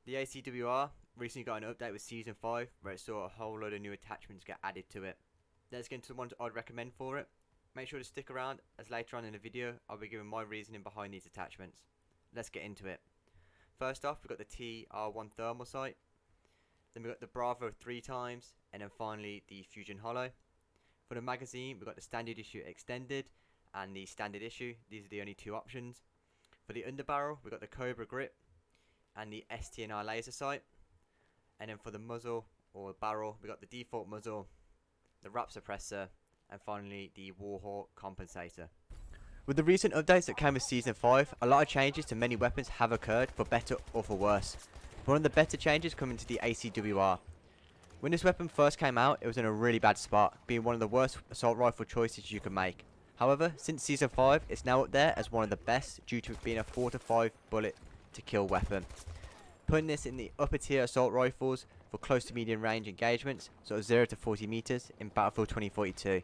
The ACWR recently got an update with Season 5 where it saw a whole load of new attachments get added to it. Let's get into the ones I'd recommend for it. Make sure to stick around as later on in the video I'll be giving my reasoning behind these attachments. Let's get into it. First off, we've got the TR1 thermal sight, then we've got the Bravo 3 times, and then finally the Fusion HOLO. For the magazine, we've got the standard issue extended and the standard issue. These are the only two options. For the underbarrel, we've got the COBRA grip and the STNR laser sight. And then for the muzzle or barrel, we got the default muzzle, the wrap suppressor, and finally the Warhawk compensator. With the recent updates that came with Season 5, a lot of changes to many weapons have occurred, for better or for worse. One of the better changes coming to the ACWR. When this weapon first came out, it was in a really bad spot, being one of the worst assault rifle choices you can make. However, since Season 5, it's now up there as one of the best due to it being a 4 to 5 bullet to kill weapon. Putting this in the upper tier assault rifles for close to medium range engagements, sort of 0 to 40 meters in Battlefield 2042.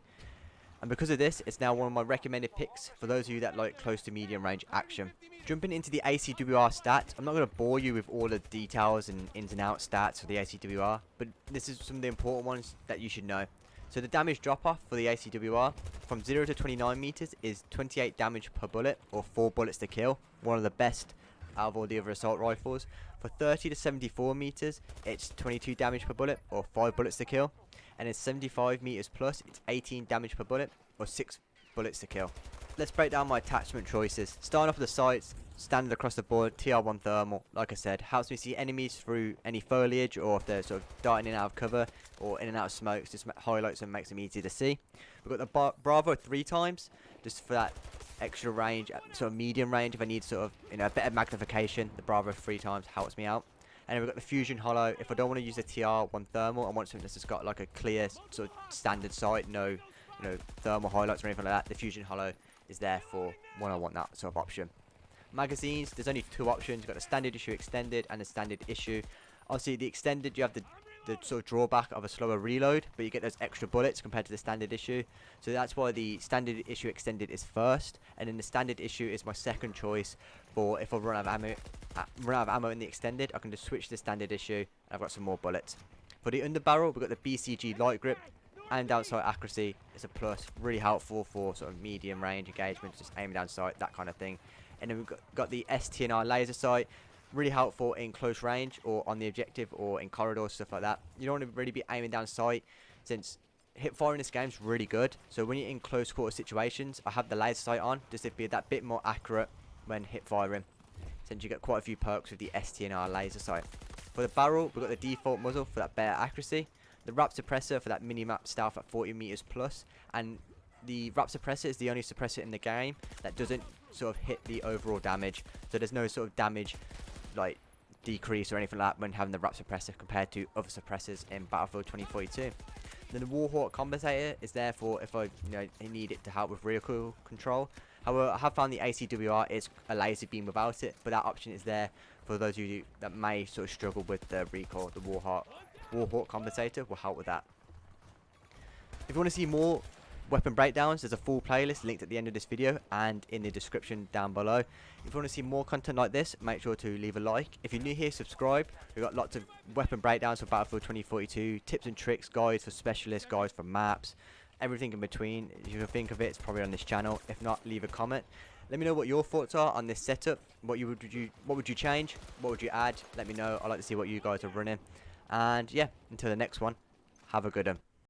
And because of this, it's now one of my recommended picks for those of you that like close to medium range action. Jumping into the ACWR stats, I'm not going to bore you with all the details and ins and outs stats for the ACWR, but this is some of the important ones that you should know. So the damage drop off for the ACWR from 0 to 29 meters is 28 damage per bullet, or 4 bullets to kill, one of the best out of all the other assault rifles. For 30 to 74 meters, it's 22 damage per bullet, or 5 bullets to kill. And in 75 meters plus, it's 18 damage per bullet, or 6 bullets to kill. Let's break down my attachment choices. Starting off with the sights, standard across the board, TR1 thermal, like I said, helps me see enemies through any foliage, or if they're sort of darting in and out of cover, or in and out of smokes, just highlights and makes them easy to see. We've got the Bravo 3 times, just for that extra range, sort of medium range, if I need sort of, a better magnification. The Bravo 3 times helps me out. And then we've got the Fusion HOLO. If I don't want to use the TR1 thermal, I want something that's just got like a clear sort of standard sight, no thermal highlights or anything like that. The Fusion HOLO is there for when I want that sort of option. Magazines, there's only two options. You've got the standard issue extended and the standard issue. Obviously the extended, you have the sort of drawback of a slower reload, but you get those extra bullets compared to the standard issue. So that's why the standard issue extended is first, and then the standard issue is my second choice for if I run out of ammo in the extended, I can just switch to the standard issue and I've got some more bullets. For the underbarrel, we've got the BCG light grip and down sight accuracy is a plus, really helpful for sort of medium range engagements, just aiming down sight, that kind of thing. And then we've got the STNR laser sight, really helpful in close range or on the objective or in corridors, stuff like that. You don't want to really be aiming down sight, since hip fire in this game is really good. So when you're in close quarter situations, I have the laser sight on just to be that bit more accurate when hip firing, since you get quite a few perks with the STNR laser sight. For the barrel, we've got the default muzzle for that better accuracy, the wrap suppressor for that mini-map stealth at 40 meters plus, and the wrap suppressor is the only suppressor in the game that doesn't sort of hit the overall damage. So there's no sort of damage like decrease or anything like that when having the wrap suppressor compared to other suppressors in Battlefield 2042. Then the Warhawk compensator is there for if I need it to help with recoil control. However, I have found the ACWR is a laser beam without it, but that option is there for those of you that may sort of struggle with the recoil. The Warhawk compensator will help with that. If you want to see more weapon breakdowns, there's a full playlist linked at the end of this video and in the description down below. If you want to see more content like this, make sure to leave a like. If you're new here, subscribe. We've got lots of weapon breakdowns for Battlefield 2042, tips and tricks, guides for specialists, guides for maps, everything in between. If you can think of it, it's probably on this channel. If not, leave a comment. Let me know what your thoughts are on this setup. What would you change? What would you add? Let me know. I'd like to see what you guys are running. And yeah, until the next one, have a good one.